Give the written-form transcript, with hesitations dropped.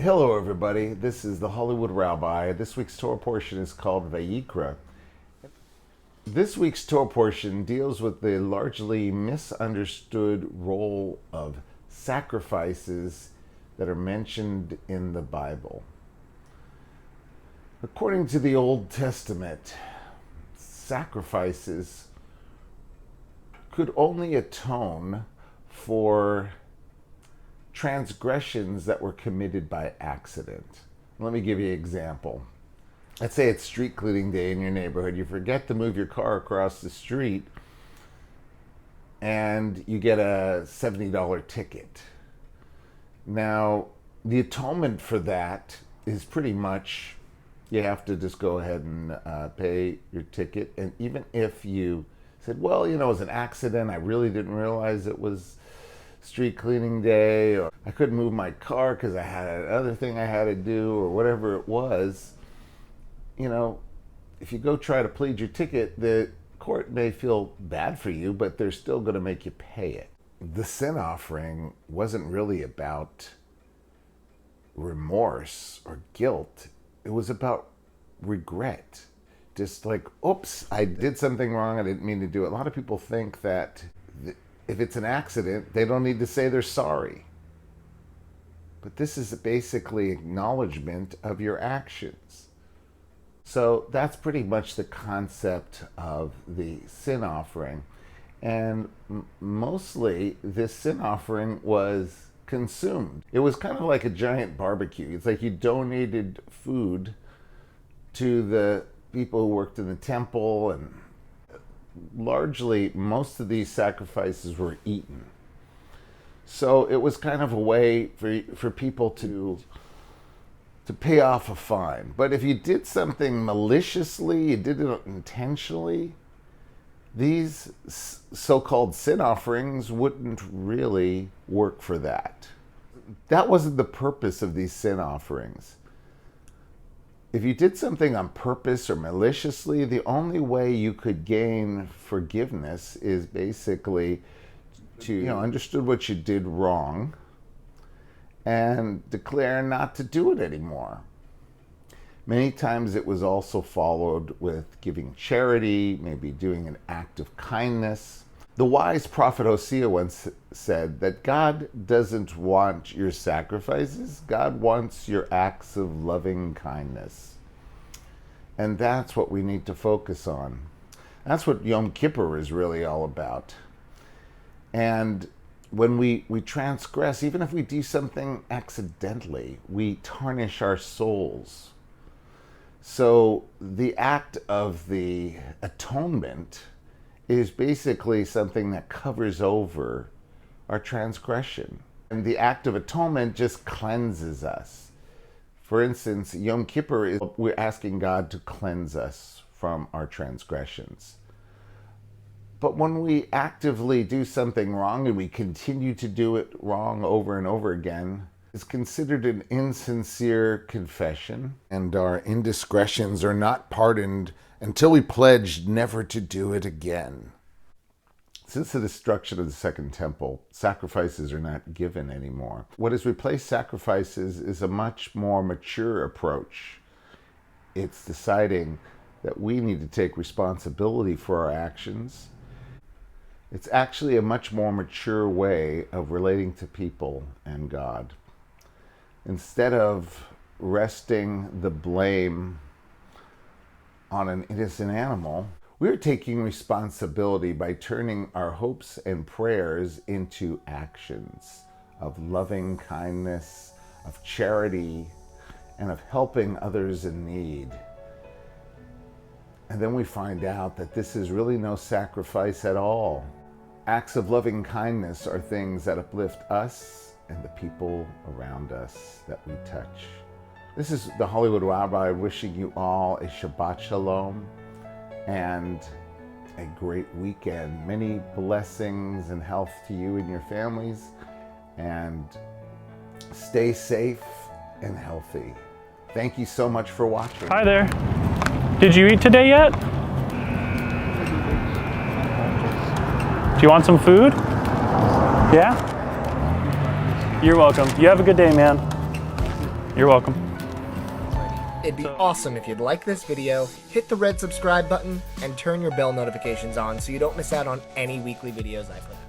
Hello everybody, this is the Hollywood Rabbi. This week's Torah portion is called Vayikra. This week's Torah portion deals with the largely misunderstood role of sacrifices that are mentioned in the Bible. According to the Old Testament, sacrifices could only atone for transgressions that were committed by accident. Let me give you an example. Let's say it's street cleaning day in your neighborhood. You forget to move your car across the street and you get a $70 ticket. Now, the atonement for that is pretty much you have to just go ahead and pay your ticket. And even if you said, well, it was an accident, I really didn't realize it was street cleaning day, or I couldn't move my car because I had another thing I had to do, or whatever it was, if you go try to plead your ticket, the court may feel bad for you, but they're still going to make you pay it. The sin offering wasn't really about remorse or guilt. It was about regret. Just like, oops, I did something wrong, I didn't mean to do it. A lot of people think that if it's an accident, they don't need to say they're sorry. But this is basically acknowledgement of your actions. So that's pretty much the concept of the sin offering. And mostly this sin offering was consumed. It was kind of like a giant barbecue. It's like you donated food to the people who worked in the temple, and largely most of these sacrifices were eaten. So it was kind of a way for people to pay off a fine. But if you did something maliciously, you did it intentionally, these so-called sin offerings wouldn't really work for that. That wasn't the purpose of these sin offerings. If you did something on purpose or maliciously, the only way you could gain forgiveness is basically to, understood what you did wrong and declare not to do it anymore. Many times it was also followed with giving charity, maybe doing an act of kindness. The wise prophet Hosea once said that God doesn't want your sacrifices, God wants your acts of loving kindness. And that's what we need to focus on. That's what Yom Kippur is really all about. And when we transgress, even if we do something accidentally, we tarnish our souls. So the act of the atonement is basically something that covers over our transgression. And the act of atonement just cleanses us. For instance, Yom Kippur, we're asking God to cleanse us from our transgressions. But when we actively do something wrong and we continue to do it wrong over and over again, it's considered an insincere confession, and our indiscretions are not pardoned until we pledge never to do it again. Since the destruction of the Second Temple, sacrifices are not given anymore. What has replaced sacrifices is a much more mature approach. It's deciding that we need to take responsibility for our actions. It's actually a much more mature way of relating to people and God. Instead of resting the blame on an innocent animal, we're taking responsibility by turning our hopes and prayers into actions of loving kindness, of charity, and of helping others in need. And then we find out that this is really no sacrifice at all. Acts of loving kindness are things that uplift us and the people around us that we touch. This is the Hollywood Rabbi wishing you all a Shabbat Shalom and a great weekend. Many blessings and health to you and your families, and stay safe and healthy. Thank you so much for watching. Hi there. Did you eat today yet? Do you want some food? Yeah? You're welcome. You have a good day, man. You're welcome. It'd be awesome if you'd like this video, hit the red subscribe button, and turn your bell notifications on so you don't miss out on any weekly videos I put out.